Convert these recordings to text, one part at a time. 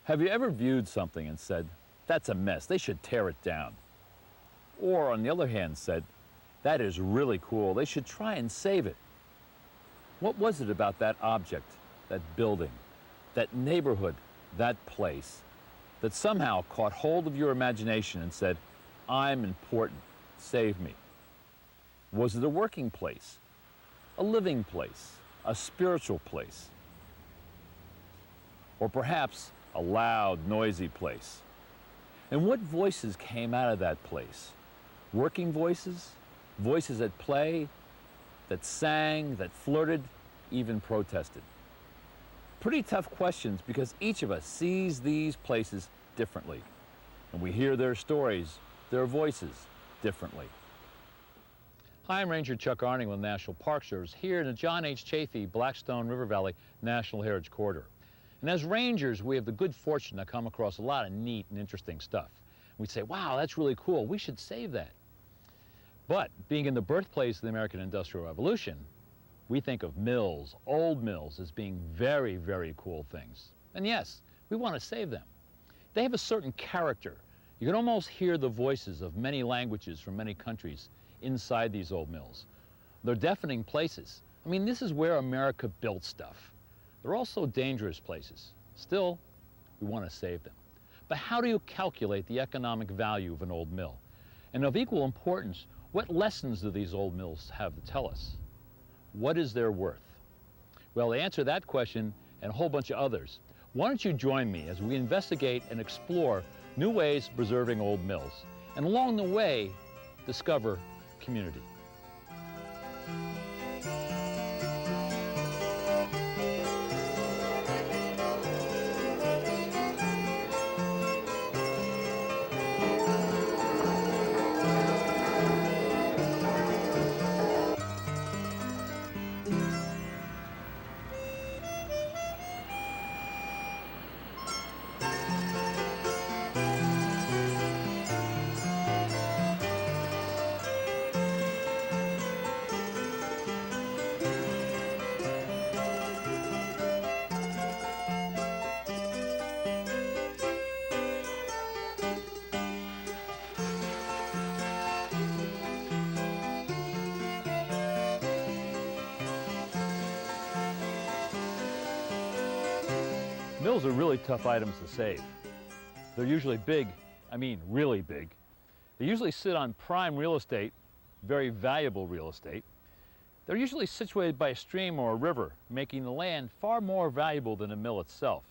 Have you ever viewed something and said, that's a mess, they should tear it down? Or on the other hand said, that is really cool, they should try and save it? What was it about that object, that building, that neighborhood, that place, that somehow caught hold of your imagination and said, I'm important, save me? Was it a working place, a living place, a spiritual place? Or perhaps a loud, noisy place? And what voices came out of that place? Working voices? Voices at play, that sang, that flirted, even protested? Pretty tough questions because each of us sees these places differently. And we hear their stories, their voices, differently. Hi, I'm Ranger Chuck Arning with National Park Service here in the John H. Chafee Blackstone River Valley National Heritage Corridor. And as rangers, we have the good fortune to come across a lot of neat and interesting stuff. We'd say, wow, that's really cool, we should save that. But being in the birthplace of the American Industrial Revolution, we think of mills, old mills, as being very, very cool things. And yes, we want to save them. They have a certain character. You can almost hear the voices of many languages from many countries inside these old mills. They're deafening places. I mean, this is where America built stuff. They're also dangerous places. Still, we want to save them. But how do you calculate the economic value of an old mill? And of equal importance, what lessons do these old mills have to tell us? What is their worth? Well, to answer that question and a whole bunch of others, why don't you join me as we investigate and explore new ways of preserving old mills, and along the way, discover community. Mills are really tough items to save. They're usually big, I mean really big. They usually sit on prime real estate, very valuable real estate. They're usually situated by a stream or a river, making the land far more valuable than a mill itself.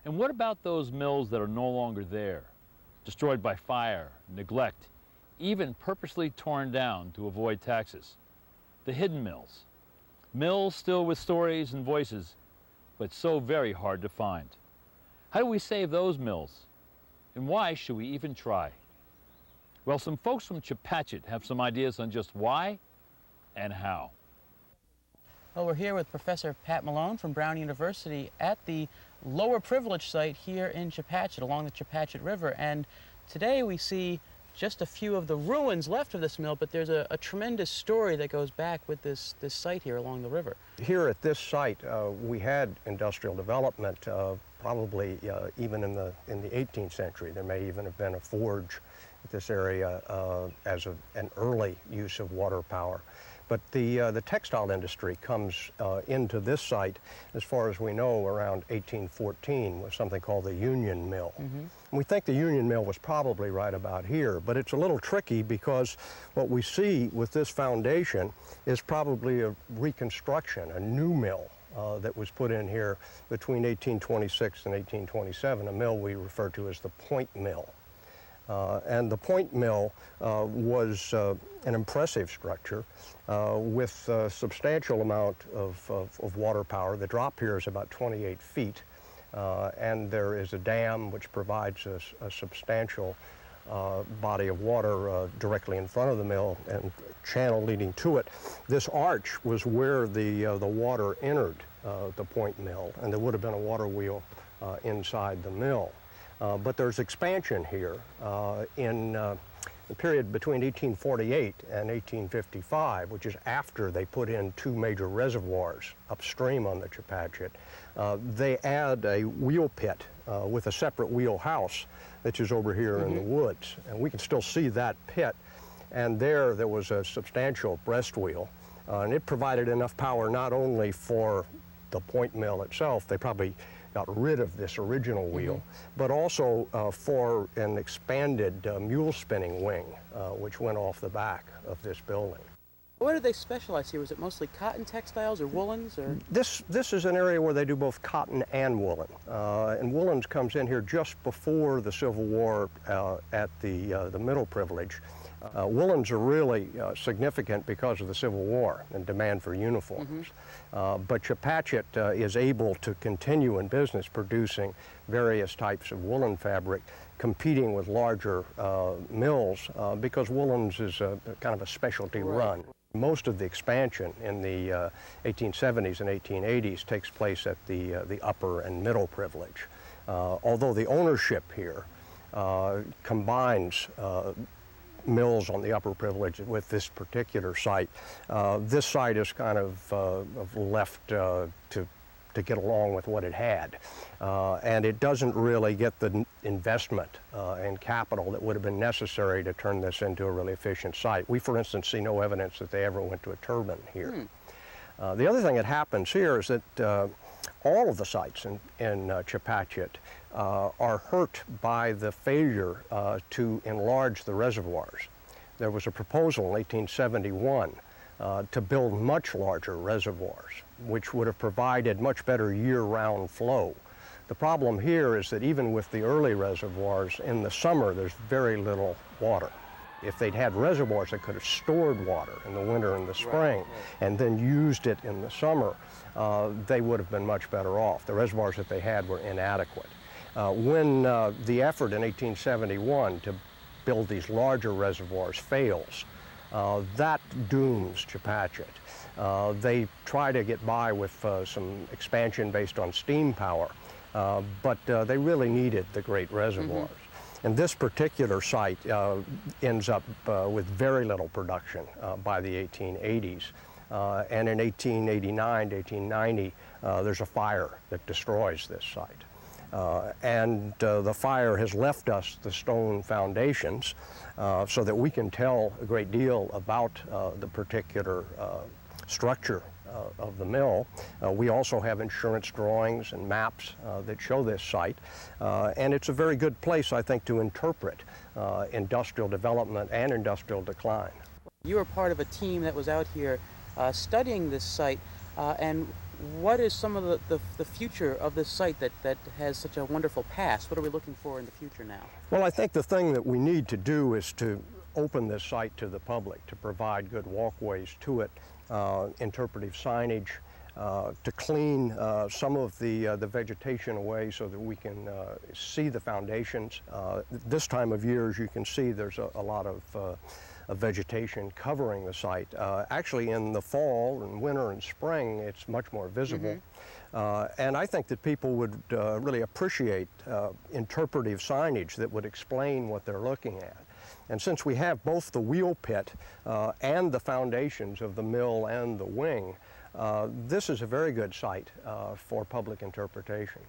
And what about those mills that are no longer there, destroyed by fire, neglect, even purposely torn down to avoid taxes? The hidden mills. Mills still with stories and voices, but so very hard to find. How do we save those mills? And why should we even try? Well, some folks from Chepachet have some ideas on just why and how. Well, we're here with Professor Pat Malone from Brown University at the lower privilege site here in Chepachet, along the Chepachet River. And today we see just a few of the ruins left of this mill, but there's a tremendous story that goes back with this site here along the river. Here at this site, we had industrial development, probably even in the 18th century. There may even have been a forge at this area as an early use of water power. But the textile industry comes into this site, as far as we know, around 1814 with something called the Union Mill. Mm-hmm. We think the Union Mill was probably right about here, but it's a little tricky because what we see with this foundation is probably a reconstruction, a new mill that was put in here between 1826 and 1827, a mill we refer to as the Point Mill. And the Point Mill was an impressive structure with a substantial amount of water power. The drop here is about 28 feet, and there is a dam which provides a substantial body of water directly in front of the mill and channel leading to it. This arch was where the water entered the Point Mill, and there would have been a water wheel inside the mill. But there's expansion here in the period between 1848 and 1855, which is after they put in two major reservoirs upstream on the Chepachet, they add a wheel pit with a separate wheel house, which is over here in the woods. And we can still see that pit. And there was a substantial breast wheel, and it provided enough power not only for the point mill itself, they probably got rid of this original wheel, but also for an expanded mule spinning wing, which went off the back of this building. What did they specialize here? Was it mostly cotton textiles or woolens? Or? This is an area where they do both cotton and woolen. And woolens comes in here just before the Civil War at the middle privilege. Woolens are really significant because of the Civil War and demand for uniforms. But Chepachet is able to continue in business producing various types of woolen fabric, competing with larger mills because woolens is kind of a specialty run. Most of the expansion in the 1870s and 1880s takes place at the upper and middle privilege. Although the ownership here combines mills on the upper privilege with this particular site. This site is kind of left to get along with what it had. And it doesn't really get the investment and capital that would have been necessary to turn this into a really efficient site. We, for instance, see no evidence that they ever went to a turbine here. The other thing that happens here is that all of the sites in Chepachet are hurt by the failure to enlarge the reservoirs. There was a proposal in 1871 to build much larger reservoirs, which would have provided much better year-round flow. The problem here is that even with the early reservoirs, in the summer there's very little water. If they'd had reservoirs that could have stored water in the winter and the spring and then used it in the summer, they would have been much better off. The reservoirs that they had were inadequate. When the effort in 1871 to build these larger reservoirs fails, that dooms Chepachet. They try to get by with some expansion based on steam power, but they really needed the great reservoirs. And this particular site ends up with very little production by the 1880s. And in 1889 to 1890, there's a fire that destroys this site. And the fire has left us the stone foundations so that we can tell a great deal about the particular structure of the mill. We also have insurance drawings and maps that show this site. And it's a very good place, I think, to interpret industrial development and industrial decline. You were part of a team that was out here studying this site, and what is some of the future of this site that has such a wonderful past? What are we looking for in the future now? Well, I think the thing that we need to do is to open this site to the public, to provide good walkways to it, interpretive signage, to clean some of the vegetation away so that we can see the foundations. This time of year, as you can see, there's a lot of vegetation covering the site. Actually, in the fall and winter and spring, it's much more visible. And I think that people would really appreciate interpretive signage that would explain what they're looking at. And since we have both the wheel pit and the foundations of the mill and the wing, this is a very good site for public interpretation.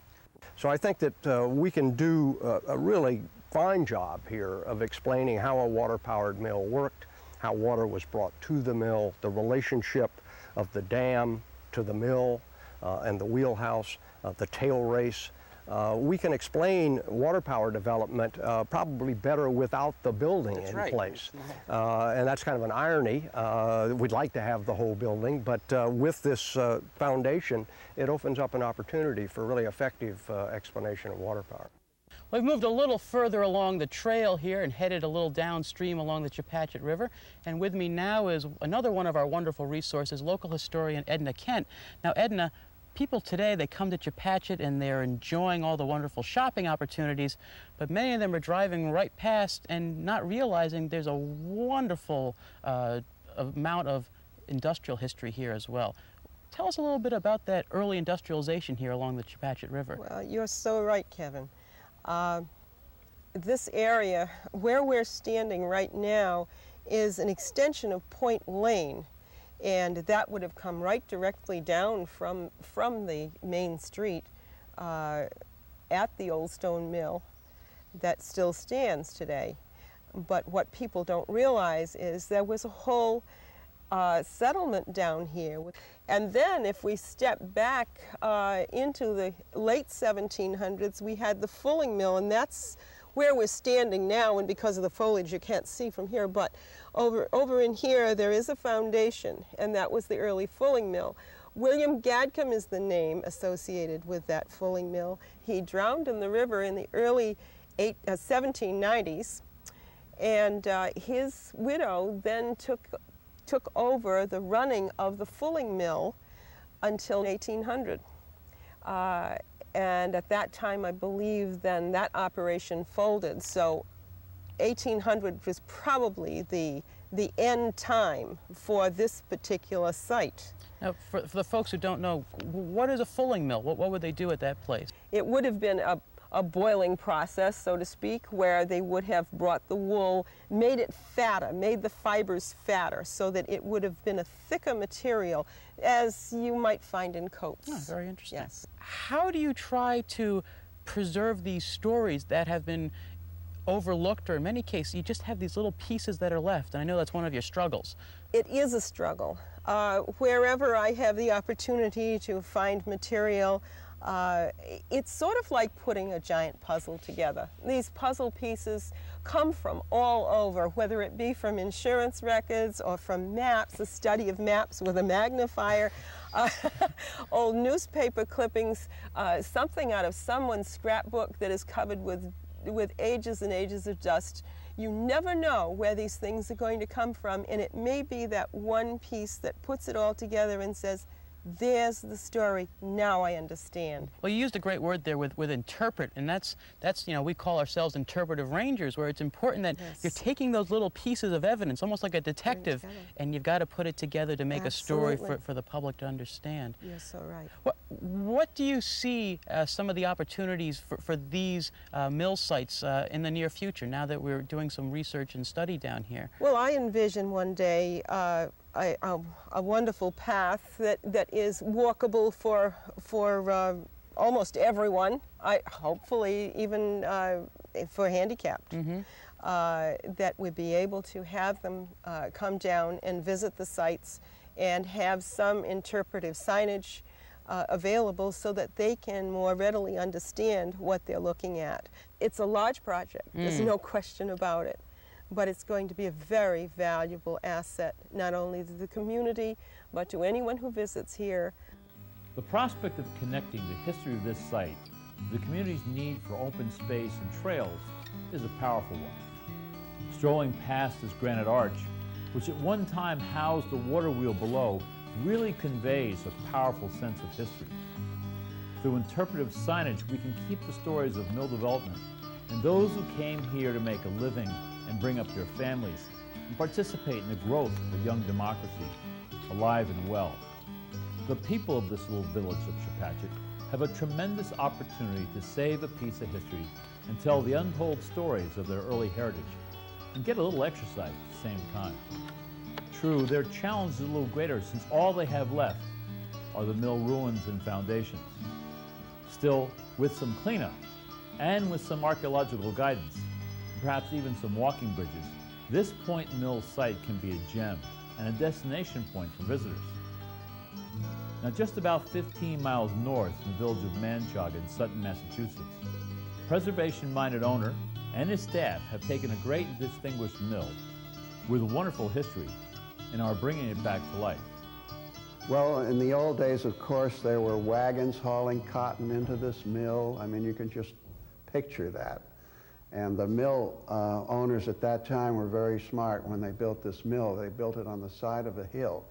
So I think that we can do a really fine job here of explaining how a water-powered mill worked, how water was brought to the mill, the relationship of the dam to the mill and the wheelhouse, the tail race. We can explain water power development probably better without the building in place. And that's kind of an irony. We'd like to have the whole building, but with this foundation, it opens up an opportunity for really effective explanation of water power. We've moved a little further along the trail here and headed a little downstream along the Chepachet River. And with me now is another one of our wonderful resources, local historian Edna Kent. Now, Edna, people today, they come to Chepachet and they're enjoying all the wonderful shopping opportunities, but many of them are driving right past and not realizing there's a wonderful amount of industrial history here as well. Tell us a little bit about that early industrialization here along the Chepachet River. Well, you're so right, Kevin. this area, where we're standing right now, is an extension of Point Lane, and that would have come right directly down from the main street at the old stone mill that still stands today. But what people don't realize is there was a whole settlement down here. And then if we step back into the late 1700s, we had the fulling mill, and that's where we're standing now, and because of the foliage you can't see from here, but over in here there is a foundation, and that was the early fulling mill. William Gadcombe is the name associated with that fulling mill. He drowned in the river in the early 1790s, and his widow then took over the running of the fulling mill until 1800. And at that time, I believe then that operation folded. So 1800 was probably the end time for this particular site. Now, for the folks who don't know, what is a fulling mill? What would they do at that place? It would have been a boiling process, so to speak, where they would have brought the wool, made it fatter, made the fibers fatter, so that it would have been a thicker material, as you might find in coats. Oh, very interesting. Yes. How do you try to preserve these stories that have been overlooked, or in many cases, you just have these little pieces that are left, and I know that's one of your struggles. It is a struggle. Wherever I have the opportunity to find material, it's sort of like putting a giant puzzle together. These puzzle pieces come from all over, whether it be from insurance records or from maps, the study of maps with a magnifier, old newspaper clippings, something out of someone's scrapbook that is covered with ages and ages of dust. You never know where these things are going to come from, and it may be that one piece that puts it all together and says, there's the story, now I understand. Well, you used a great word there with interpret, and that's we call ourselves interpretive rangers, where it's important that you're taking those little pieces of evidence, almost like a detective, and you've got to put it together to make a story for the public to understand. You're so right. What do you see some of the opportunities for these mill sites in the near future, now that we're doing some research and study down here? Well, I envision one day a wonderful path that is walkable for almost everyone. Hopefully even for handicapped. Mm-hmm. That we'd be able to have them come down and visit the sites and have some interpretive signage available so that they can more readily understand what they're looking at. It's a large project, there's no question about it. But it's going to be a very valuable asset, not only to the community, but to anyone who visits here. The prospect of connecting the history of this site to the community's need for open space and trails is a powerful one. Strolling past this granite arch, which at one time housed the water wheel below, really conveys a powerful sense of history. Through interpretive signage, we can keep the stories of mill development and those who came here to make a living and bring up their families and participate in the growth of a young democracy, alive and well. The people of this little village of Chepachet have a tremendous opportunity to save a piece of history and tell the untold stories of their early heritage and get a little exercise at the same time. True, their challenge is a little greater since all they have left are the mill ruins and foundations. Still, with some cleanup and with some archaeological guidance, perhaps even some walking bridges, this Point Mill site can be a gem and a destination point for visitors. Now, just about 15 miles north in the village of Manchog in Sutton, Massachusetts, preservation-minded owner and his staff have taken a great and distinguished mill with a wonderful history and are bringing it back to life. Well, in the old days, of course, there were wagons hauling cotton into this mill. I mean, you can just picture that. And the mill owners at that time were very smart when they built this mill. They built it on the side of a hill.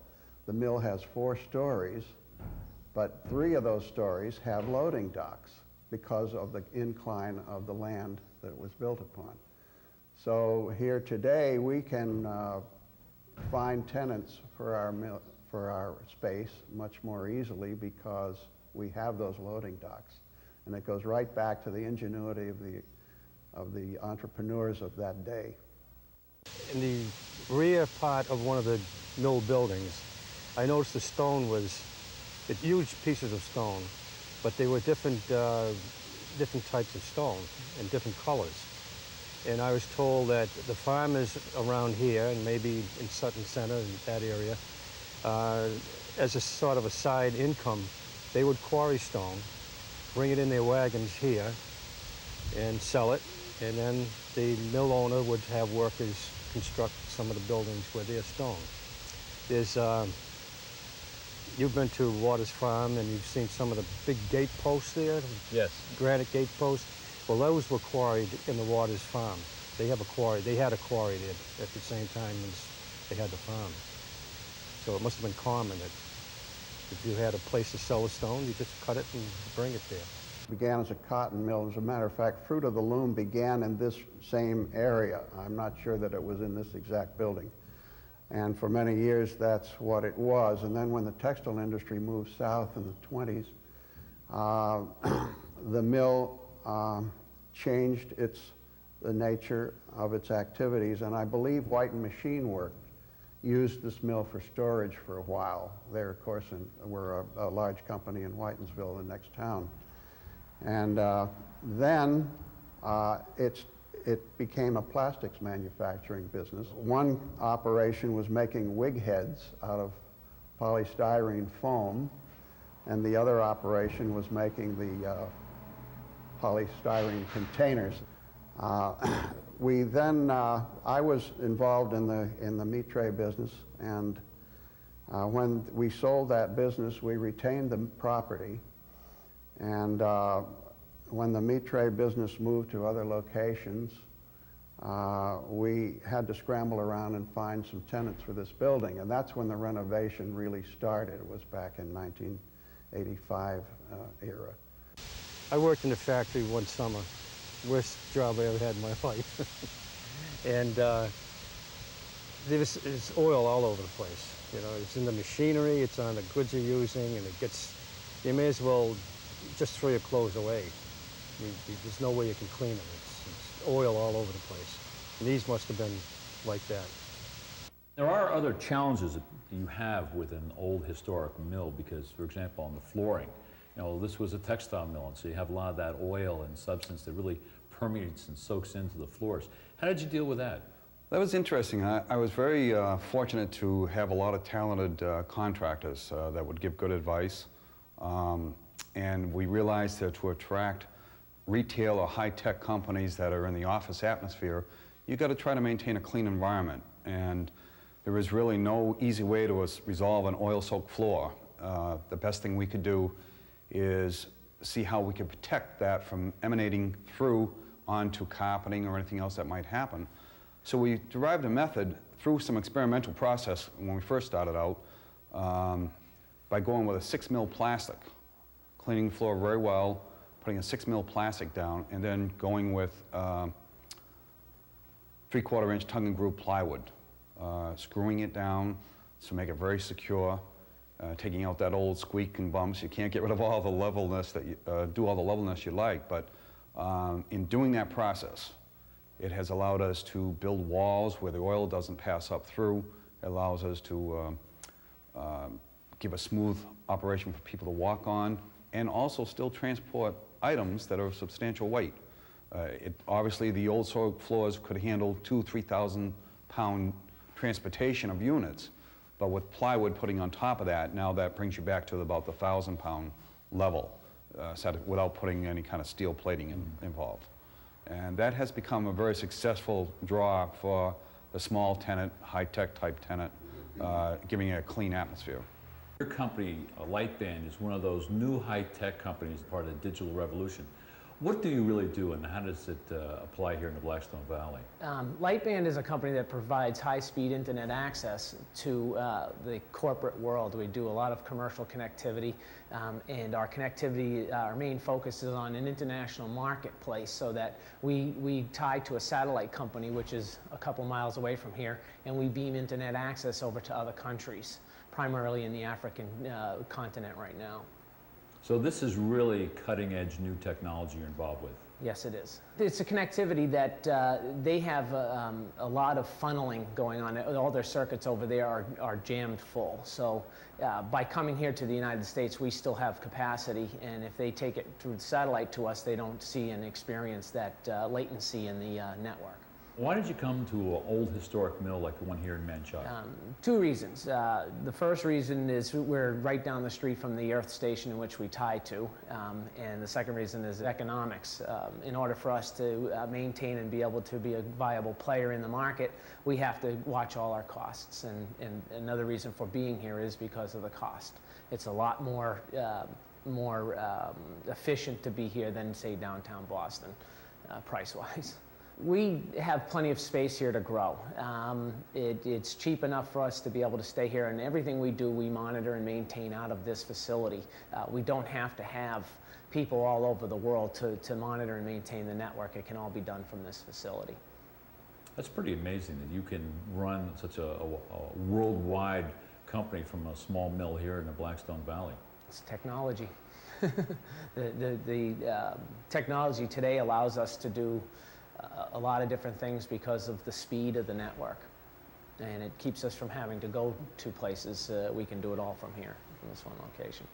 The mill has 4 stories, but 3 of those stories have loading docks because of the incline of the land that it was built upon. So here today, we can find tenants for our mill, for our space much more easily because we have those loading docks. And it goes right back to the ingenuity of the of the entrepreneurs of that day. In the rear part of one of the mill buildings, I noticed the stone was huge pieces of stone, but they were different types of stone and different colors. And I was told that the farmers around here, and maybe in Sutton Center, in that area, as a sort of a side income, they would quarry stone, bring it in their wagons here, and sell it, and then the mill owner would have workers construct some of the buildings with their stone. There's, you've been to Waters Farm and you've seen some of the big gate posts there? Yes. Granite gate posts. Well, those were quarried in the Waters Farm. They had a quarry there at the same time as they had the farm. So it must have been common that if you had a place to sell a stone, you just cut it and bring it there. It began as a cotton mill. As a matter of fact, Fruit of the Loom began in this same area. I'm not sure that it was in this exact building. And for many years, that's what it was. And then when the textile industry moved south in the 20s, the mill changed the nature of its activities. And I believe White & Machine Works used this mill for storage for a while. They, of course, were a large company in Whitensville, the next town. And then it became a plastics manufacturing business. One operation was making wig heads out of polystyrene foam, and the other operation was making the polystyrene containers. We then, I was involved in the meat tray business, and when we sold that business, we retained the property. And when the meat tray business moved to other locations, we had to scramble around and find some tenants for this building. And that's when the renovation really started. It was back in 1985 era. I worked in a factory one summer. Worst job I ever had in my life. And there's oil all over the place. You know, it's in the machinery, it's on the goods you're using, and you may as well just throw your clothes away. There's no way you can clean them. It's oil all over the place. And these must have been like that. There are other challenges that you have with an old historic mill because, for example, on the flooring, this was a textile mill, and so you have a lot of that oil and substance that really permeates and soaks into the floors. How did you deal with that? That was interesting. I was very fortunate to have a lot of talented contractors that would give good advice. And we realized that to attract retail or high-tech companies that are in the office atmosphere, you've got to try to maintain a clean environment. And there was really no easy way to resolve an oil-soaked floor. The best thing we could do is see how we could protect that from emanating through onto carpeting or anything else that might happen. So we derived a method through some experimental process when we first started out by going with a 6 mil plastic, cleaning the floor very well, putting a 6 mil plastic down, and then going with 3/4 inch tongue and groove plywood, screwing it down to make it very secure, taking out that old squeak and bumps. You can't get rid of all the levelness that do all the levelness you like, but in doing that process, it has allowed us to build walls where the oil doesn't pass up through. It allows us to give a smooth operation for people to walk on, and also still transport items that are of substantial weight. Obviously, the old soil floors could handle 2,000 to 3,000 pound transportation of units, but with plywood putting on top of that, now that brings you back to about the 1,000 pound level, without putting any kind of steel plating involved. And that has become a very successful draw for the small tenant, high-tech type tenant, giving it a clean atmosphere. Your company, Lightband, is one of those new high-tech companies, part of the digital revolution. What do you really do, and how does it apply here in the Blackstone Valley? Lightband is a company that provides high-speed internet access to the corporate world. We do a lot of commercial connectivity, and our connectivity, our main focus is on an international marketplace, so that we tie to a satellite company, which is a couple miles away from here, and we beam internet access over to other countries, primarily in the African continent right now. So this is really cutting-edge new technology you're involved with. Yes, it is. It's a connectivity that they have a lot of funneling going on. All their circuits over there are jammed full. So by coming here to the United States, we still have capacity. And if they take it through the satellite to us, they don't see and experience that latency in the network. Why did you come to an old historic mill like the one here in Manchester? Two reasons. The first reason is we're right down the street from the Earth station in which we tie to. And the second reason is economics. In order for us to maintain and be able to be a viable player in the market, we have to watch all our costs. And another reason for being here is because of the cost. It's a lot more efficient to be here than, say, downtown Boston, price-wise. We have plenty of space here to grow. It's cheap enough for us to be able to stay here, and everything we do, we monitor and maintain out of this facility. We don't have to have people all over the world to monitor and maintain the network. It can all be done from this facility. That's pretty amazing that you can run such a worldwide company from a small mill here in the Blackstone Valley. It's technology. The technology today allows us to do a lot of different things because of the speed of the network, and it keeps us from having to go to places. We can do it all from here, from this one location.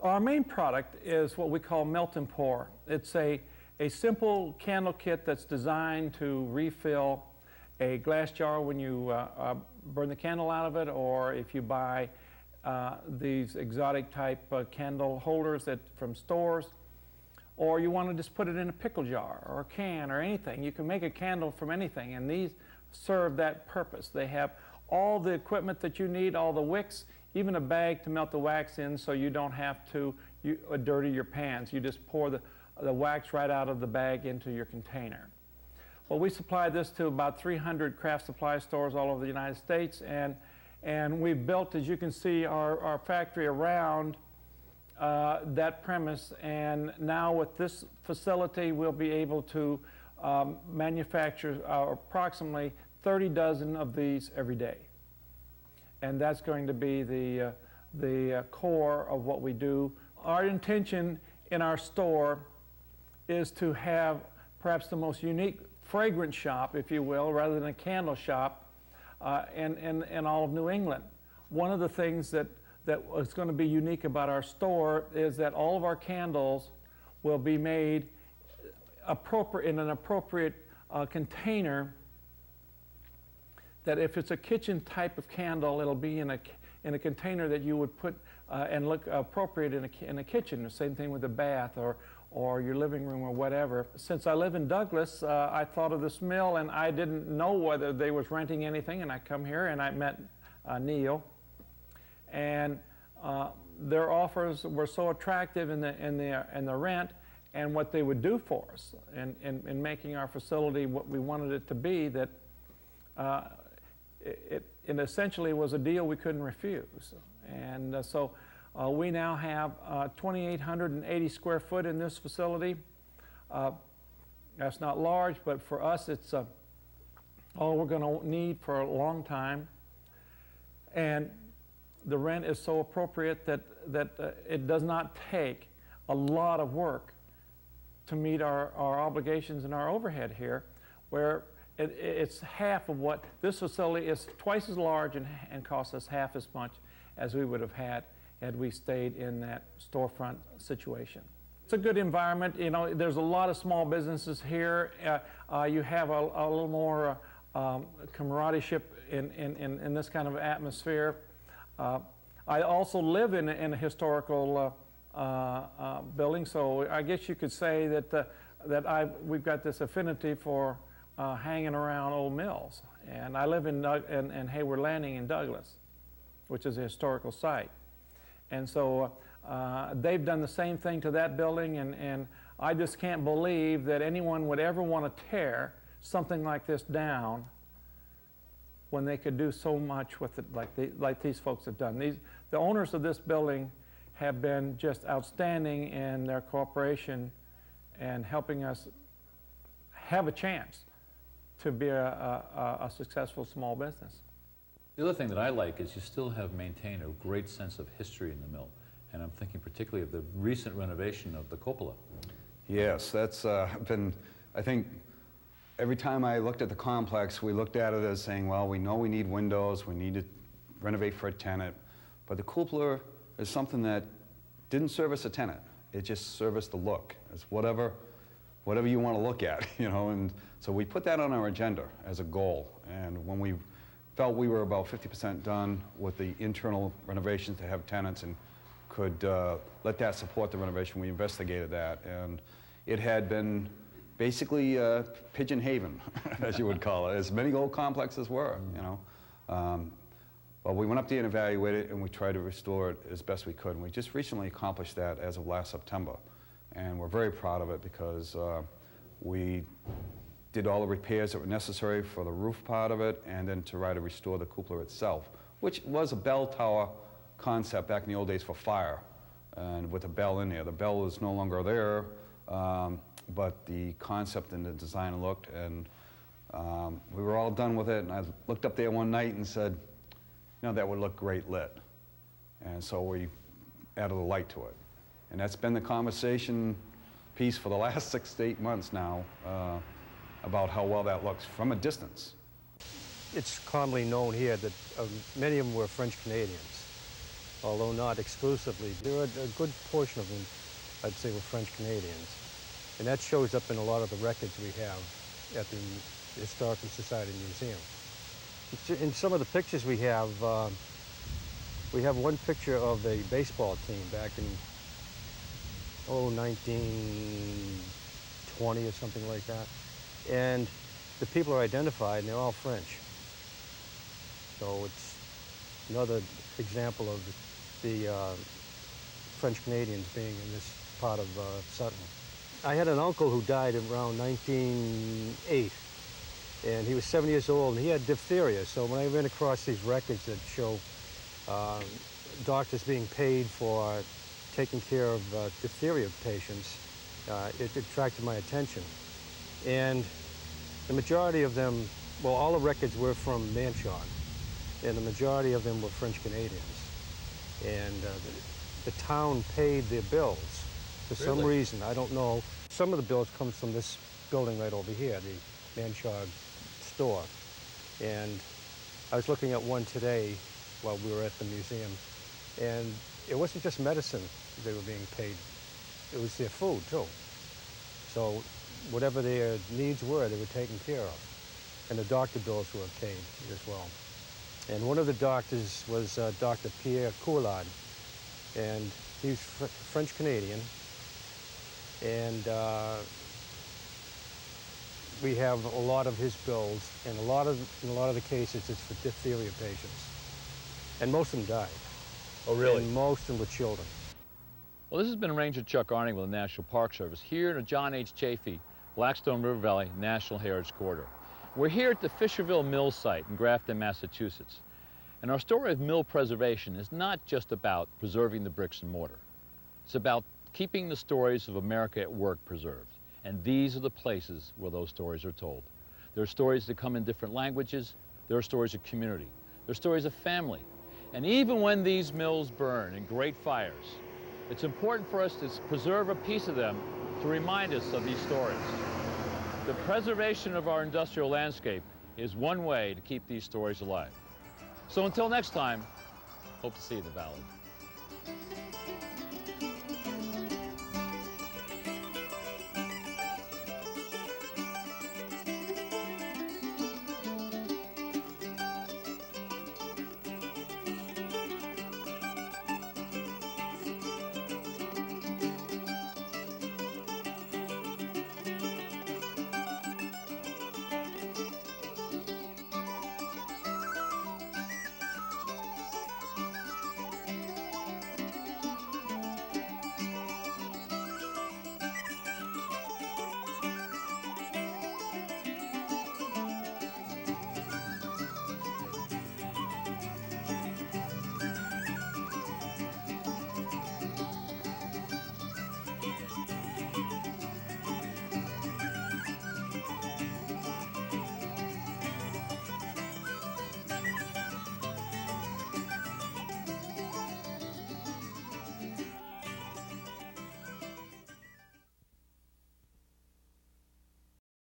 Our main product is what we call melt and pour. It's a simple candle kit that's designed to refill a glass jar when you burn the candle out of it, or if you buy these exotic type candle holders from stores, or you want to just put it in a pickle jar or a can or anything. You can make a candle from anything, and these serve that purpose. They have all the equipment that you need, all the wicks, even a bag to melt the wax in so you don't have to dirty your pans. You just pour the wax right out of the bag into your container. Well, we supply this to about 300 craft supply stores all over the United States, and we've built, as you can see, our factory around that premise, and now with this facility we'll be able to manufacture approximately 30 dozen of these every day, and that's going to be the core of what we do. Our intention in our store is to have perhaps the most unique fragrance shop, if you will, rather than a candle shop in all of New England. One of the things that is going to be unique about our store is that all of our candles will be made in an appropriate container, that if it's a kitchen type of candle, it'll be in a container that you would put and look appropriate in a kitchen. The same thing with a bath or your living room or whatever. Since I live in Douglas, I thought of this mill, and I didn't know whether they was renting anything, and I come here and I met Neil. And their offers were so attractive in the rent and what they would do for us in making our facility what we wanted it to be, that it essentially was a deal we couldn't refuse. And so we now have 2,880 square foot in this facility. That's not large, but for us it's all we're going to need for a long time. And the rent is so appropriate that it does not take a lot of work to meet our obligations and our overhead here, where it's half of what this facility is, twice as large and costs us half as much as we would have had we stayed in that storefront situation. It's a good environment. You know, there's a lot of small businesses here. You have a little more camaraderie in this kind of atmosphere. I also live in a historical building, so I guess you could say that we've got this affinity for hanging around old mills. And I live in Hayward Landing in Douglas, which is a historical site. And so they've done the same thing to that building, and I just can't believe that anyone would ever want to tear something like this down when they could do so much with it like these folks have done. The owners of this building have been just outstanding in their cooperation and helping us have a chance to be a successful small business. The other thing that I like is you still have maintained a great sense of history in the mill, and I'm thinking particularly of the recent renovation of the cupola. Yes, that's been, I think, every time I looked at the complex, we looked at it as saying, well, we know we need windows, we need to renovate for a tenant, but the cupola is something that didn't service a tenant. It just serviced the look. It's whatever you want to look at, you know, and so we put that on our agenda as a goal. And when we felt we were about 50% done with the internal renovations to have tenants and could let that support the renovation, we investigated that. And it had been basically pigeon haven, as you would call it, as many old complexes were, you know. But we went up there and evaluated it, and we tried to restore it as best we could. And we just recently accomplished that as of last September. And we're very proud of it because we did all the repairs that were necessary for the roof part of it, and then to try to restore the cupola itself, which was a bell tower concept back in the old days for fire, and with a bell in there. The bell is no longer there, but the concept and the design looked, and we were all done with it. And I looked up there one night and said, you know, that would look great lit. And so we added a light to it. And that's been the conversation piece for the last 6 to 8 months now about how well that looks from a distance. It's commonly known here that many of them were French Canadians, although not exclusively. There are a good portion of them, I'd say, were French Canadians. And that shows up in a lot of the records we have at the Historical Society Museum. In some of the pictures we have one picture of a baseball team back in 1920 or something like that. And the people are identified, and they're all French. So it's another example of the French Canadians being in this part of Sutton. I had an uncle who died around 1908, and he was 7 years old, and he had diphtheria. So when I ran across these records that show doctors being paid for taking care of diphtheria patients, it attracted my attention. And the majority of them, well, all the records were from Manchon, and the majority of them were French Canadians. And the town paid their bills for some reason. I don't know. Some of the bills come from this building right over here, the Manchon store. And I was looking at one today while we were at the museum, and it wasn't just medicine they were being paid, it was their food too. So whatever their needs were, they were taken care of. And the doctor bills were paid as well. And one of the doctors was Dr. Pierre Coulard, and he's French-Canadian. And we have a lot of his bills, and in a lot of the cases, it's for diphtheria patients. And most of them died. Oh, really? And most of them were children. Well, this has been Ranger Chuck Arning with the National Park Service here in the John H. Chafee Blackstone River Valley National Heritage Corridor. We're here at the Fisherville Mill site in Grafton, Massachusetts. And our story of mill preservation is not just about preserving the bricks and mortar. It's about keeping the stories of America at work preserved. And these are the places where those stories are told. There are stories that come in different languages. There are stories of community. There are stories of family. And even when these mills burn in great fires, it's important for us to preserve a piece of them to remind us of these stories. The preservation of our industrial landscape is one way to keep these stories alive. So until next time, hope to see you in the valley.